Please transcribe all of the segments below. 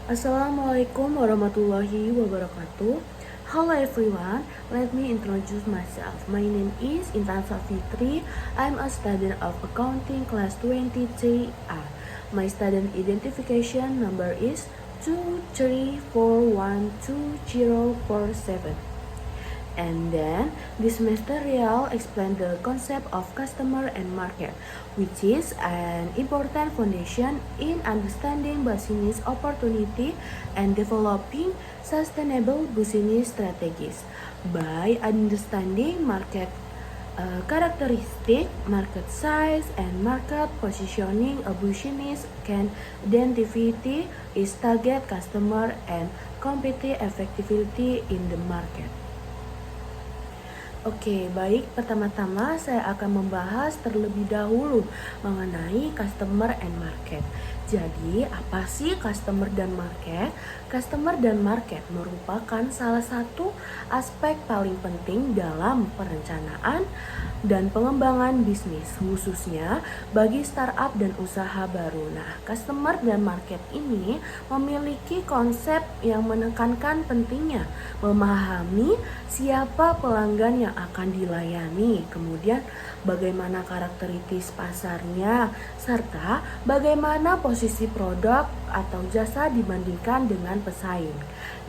Assalamualaikum warahmatullahi wabarakatuh. Hello everyone, let me introduce myself. My name is Intan Safitri. I'm a student of accounting class 23A. My student identification number is 2341247. And then this material explains the concept of customer and market, which is an important foundation in understanding business opportunity and developing sustainable business strategies. By understanding market characteristic, market size, and market positioning, a business can identify its target customer and compete effectively in the market. Oke, baik. Pertama-tama saya akan membahas terlebih dahulu mengenai customer and market. Jadi, apa sih customer dan market? Customer dan market merupakan salah satu aspek paling penting dalam perencanaan dan pengembangan bisnis, khususnya bagi startup dan usaha baru. Nah, customer dan market ini memiliki konsep yang menekankan pentingnya memahami siapa pelanggan yang akan dilayani, kemudian bagaimana karakteristik pasarnya, serta bagaimana posisi produk atau jasa dibandingkan dengan pesaing.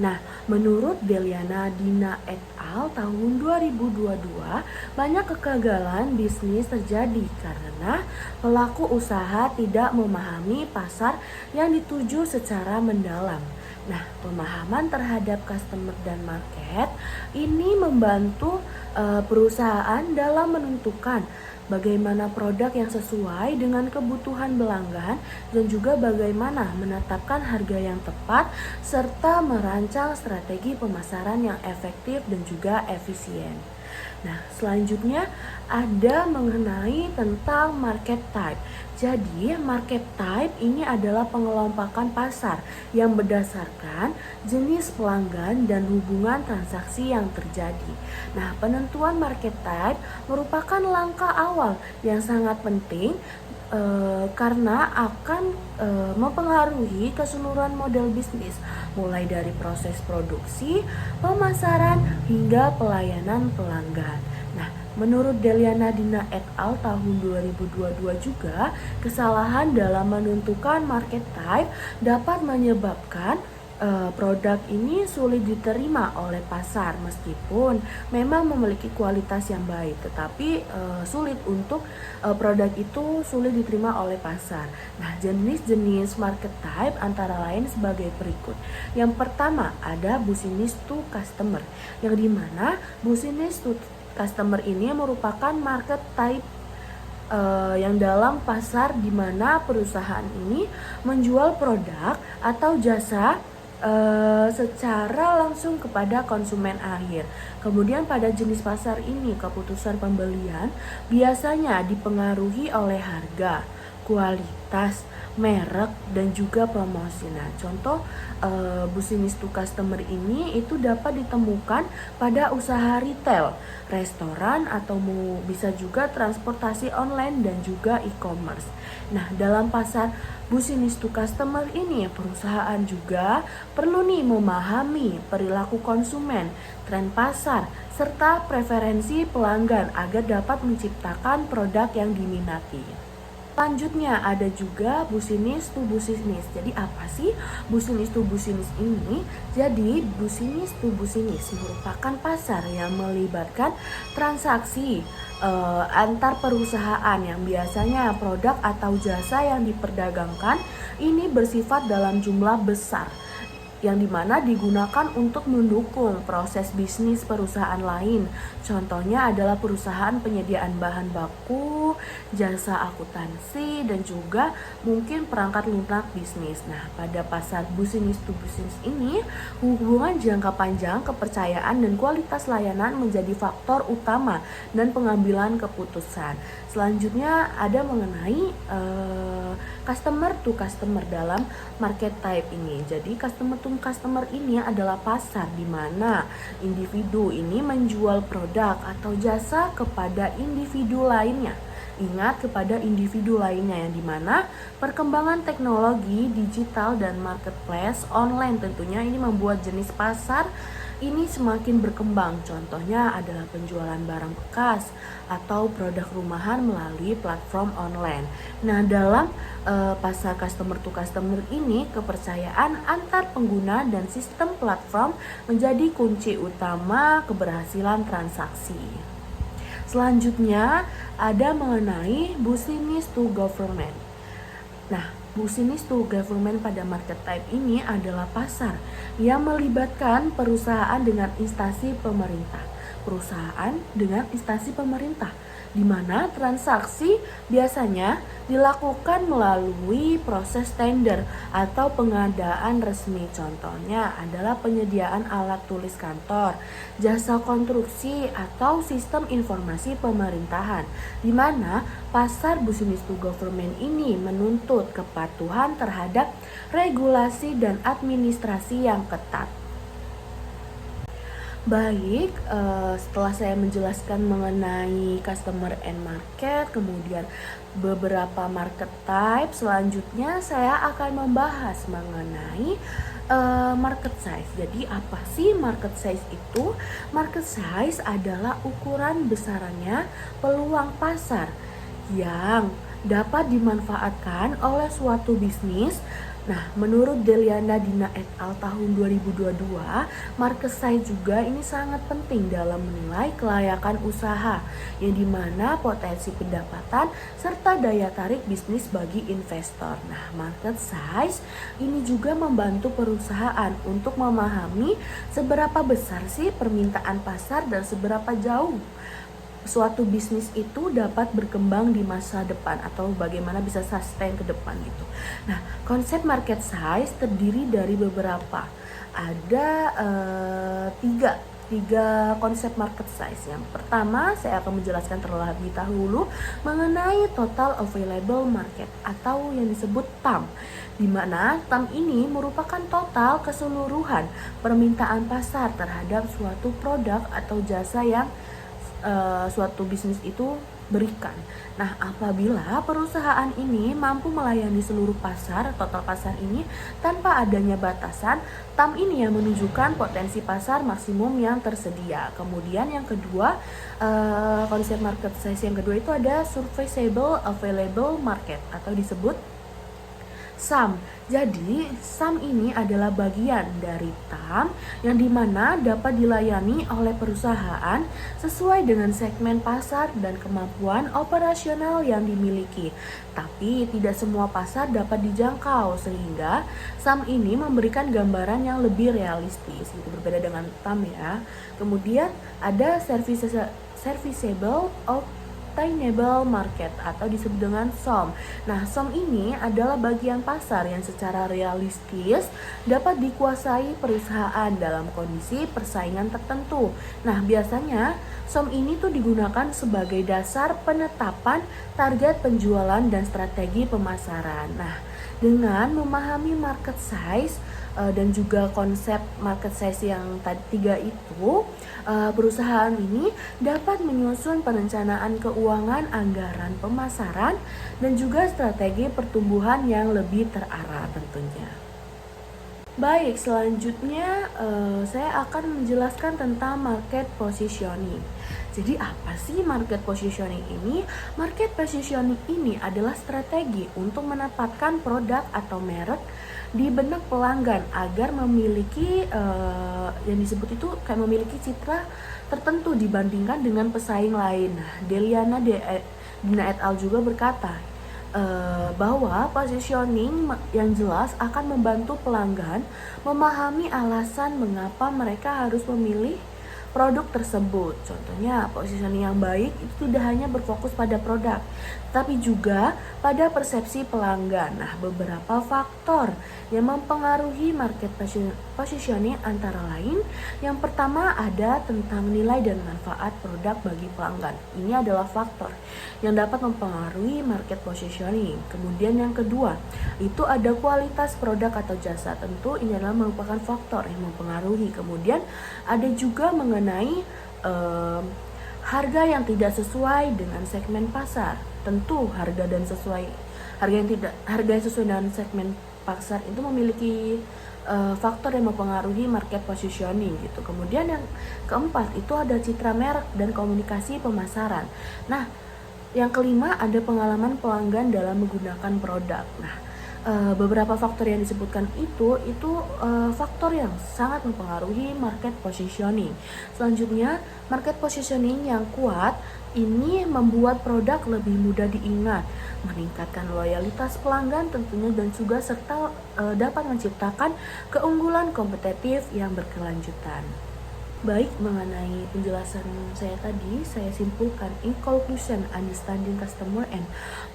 Nah, menurut Deliana Dina et al. Tahun 2022, banyak kegagalan bisnis terjadi karena pelaku usaha tidak memahami pasar yang dituju secara mendalam. Nah, pemahaman terhadap customer dan market ini membantu perusahaan dalam menentukan bagaimana produk yang sesuai dengan kebutuhan pelanggan dan juga bagaimana menetapkan harga yang tepat serta merancang strategi pemasaran yang efektif dan juga efisien. Nah, selanjutnya ada mengenai tentang market type. Jadi, market type ini adalah pengelompokan pasar yang berdasarkan jenis pelanggan dan hubungan transaksi yang terjadi. Nah, penentuan market type merupakan langkah awal yang sangat penting karena akan mempengaruhi keseluruhan model bisnis, mulai dari proses produksi, pemasaran, hingga pelayanan pelanggan. Nah, menurut Deliana Dina et al. Tahun 2022 juga, kesalahan dalam menentukan market type dapat menyebabkan produk ini sulit diterima oleh pasar meskipun memang memiliki kualitas yang baik, tetapi sulit untuk produk itu sulit diterima oleh pasar. Nah, jenis-jenis market type antara lain sebagai berikut. Yang pertama ada business to customer, yang dimana business to customer ini merupakan market type yang dalam pasar di mana perusahaan ini menjual produk atau jasa secara langsung kepada konsumen akhir. Kemudian pada jenis pasar ini keputusan pembelian biasanya dipengaruhi oleh harga, kualitas, merek, dan juga promosi. Nah, contoh business to customer ini itu dapat ditemukan pada usaha retail, restoran, atau bisa juga transportasi online dan juga e-commerce. Nah, dalam pasar business to customer ini, perusahaan juga perlu memahami perilaku konsumen, tren pasar, serta preferensi pelanggan agar dapat menciptakan produk yang diminati. Selanjutnya ada juga business to business. Jadi apa sih business to business ini? Jadi business to business merupakan pasar yang melibatkan transaksi antar perusahaan yang biasanya produk atau jasa yang diperdagangkan ini bersifat dalam jumlah besar, yang dimana digunakan untuk mendukung proses bisnis perusahaan lain. Contohnya adalah perusahaan penyediaan bahan baku, jasa akuntansi, dan juga mungkin perangkat lunak bisnis. Nah, pada pasar business to business ini, hubungan jangka panjang, kepercayaan, dan kualitas layanan menjadi faktor utama dan pengambilan keputusan. Selanjutnya ada mengenai customer to customer dalam market type ini. Jadi customer to customer ini adalah pasar di mana individu ini menjual produk atau jasa kepada individu lainnya. ingat kepada individu lainnya, yang dimana perkembangan teknologi digital dan marketplace online tentunya ini membuat jenis pasar ini semakin berkembang. Contohnya adalah penjualan barang bekas atau produk rumahan melalui platform online. Nah, dalam pasar customer to customer ini, kepercayaan antar pengguna dan sistem platform menjadi kunci utama keberhasilan transaksi. Selanjutnya ada mengenai business to government. Nah, business to government pada market type ini adalah pasar yang melibatkan perusahaan dengan instansi pemerintah. Perusahaan dengan instansi pemerintah, di mana transaksi biasanya dilakukan melalui proses tender atau pengadaan resmi. Contohnya adalah penyediaan alat tulis kantor, jasa konstruksi, atau sistem informasi pemerintahan, di mana pasar business to government ini menuntut kepatuhan terhadap regulasi dan administrasi yang ketat. Baik, setelah saya menjelaskan mengenai customer and market, kemudian beberapa market type, selanjutnya saya akan membahas mengenai market size. Jadi apa sih market size itu? Market size adalah ukuran besarannya peluang pasar yang dapat dimanfaatkan oleh suatu bisnis. Nah, menurut Deliana Dina et al. Tahun 2022, market size juga ini sangat penting dalam menilai kelayakan usaha, yang dimana potensi pendapatan serta daya tarik bisnis bagi investor. Nah, market size ini juga membantu perusahaan untuk memahami seberapa besar sih permintaan pasar dan seberapa jauh suatu bisnis itu dapat berkembang di masa depan atau bagaimana bisa sustain ke depan gitu. Nah, konsep market size terdiri dari beberapa. Ada tiga konsep market size. Yang pertama, saya akan menjelaskan terlebih dahulu mengenai total available market atau yang disebut TAM, di mana TAM ini merupakan total keseluruhan permintaan pasar terhadap suatu produk atau jasa yang suatu bisnis itu berikan. Nah, apabila perusahaan ini mampu melayani seluruh pasar, total pasar ini tanpa adanya batasan, TAM ini yang menunjukkan potensi pasar maksimum yang tersedia. Kemudian yang kedua, konsep market size yang kedua itu ada serviceable available market atau disebut SAM. Jadi SAM ini adalah bagian dari TAM yang dimana dapat dilayani oleh perusahaan sesuai dengan segmen pasar dan kemampuan operasional yang dimiliki. Tapi tidak semua pasar dapat dijangkau, sehingga SAM ini memberikan gambaran yang lebih realistis. Itu berbeda dengan TAM ya. Kemudian ada serviceable obtainable market atau disebut dengan SOM. Nah, SOM ini adalah bagian pasar yang secara realistis dapat dikuasai perusahaan dalam kondisi persaingan tertentu. Nah, biasanya SOM ini tuh digunakan sebagai dasar penetapan target penjualan dan strategi pemasaran. Nah, dengan memahami market size dan juga konsep market size yang tiga itu, perusahaan ini dapat menyusun perencanaan keuangan, anggaran pemasaran, dan juga strategi pertumbuhan yang lebih terarah tentunya. Baik, selanjutnya saya akan menjelaskan tentang market positioning. Jadi apa sih market positioning ini? Market positioning ini adalah strategi untuk menempatkan produk atau merek di benak pelanggan agar memiliki yang disebut itu kayak memiliki citra tertentu dibandingkan dengan pesaing lain. Nah, Deliana Dina et al. Juga berkata bahwa positioning yang jelas akan membantu pelanggan memahami alasan mengapa mereka harus memilih produk tersebut. Contohnya, positioning yang baik itu tidak hanya berfokus pada produk, tapi juga pada persepsi pelanggan. Nah, beberapa faktor yang mempengaruhi market positioning antara lain, yang pertama ada tentang nilai dan manfaat produk bagi pelanggan. Ini adalah faktor yang dapat mempengaruhi market positioning. Kemudian yang kedua, itu ada kualitas produk atau jasa. Tentu ini adalah merupakan faktor yang mempengaruhi. Kemudian ada juga mengenai harga yang tidak sesuai dengan segmen pasar. Tentu harga yang sesuai dengan segmen pasar itu memiliki faktor yang mempengaruhi market positioning gitu. Kemudian yang keempat itu ada citra merek dan komunikasi pemasaran. Nah, yang kelima ada pengalaman pelanggan dalam menggunakan produk. Nah, beberapa faktor yang disebutkan itu faktor yang sangat mempengaruhi market positioning. Selanjutnya, market positioning yang kuat ini membuat produk lebih mudah diingat, meningkatkan loyalitas pelanggan tentunya, dan juga serta dapat menciptakan keunggulan kompetitif yang berkelanjutan. Baik, mengenai penjelasan saya tadi, saya simpulkan in conclusion, understanding customer and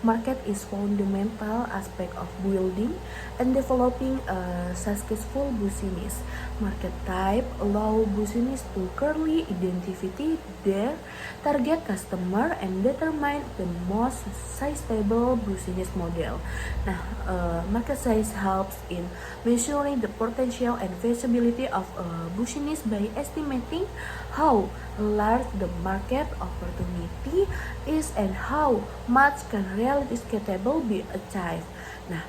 market is fundamental aspect of building and developing a successful business. Market type allow business to clearly identify their target customer and determine the most sustainable business model. Nah, market size helps in measuring the potential and feasibility of a business by estimating how large the market opportunity is and how much can realistically be achieved. Nah,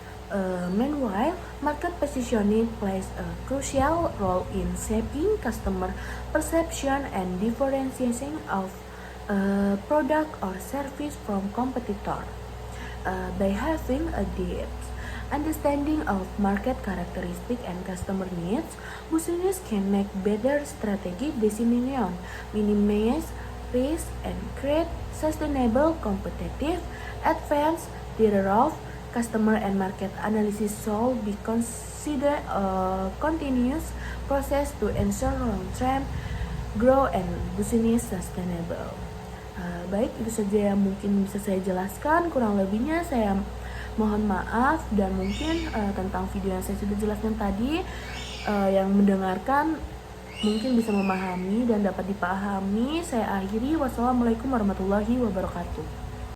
meanwhile, market positioning plays a crucial role in shaping customer perception and differentiating of a product or service from competitor. By having a depth understanding of market characteristics and customer needs, business can make better strategic decisions, minimize risk, and create sustainable competitive advance. Thereof, customer and market analysis should be considered a continuous process to ensure long-term growth and business sustainable. Baik, itu saja yang mungkin bisa saya jelaskan. Kurang lebihnya saya mohon maaf, dan mungkin tentang video yang saya sudah jelaskan tadi, yang mendengarkan mungkin bisa memahami dan dapat dipahami. Saya akhiri, wassalamualaikum warahmatullahi wabarakatuh.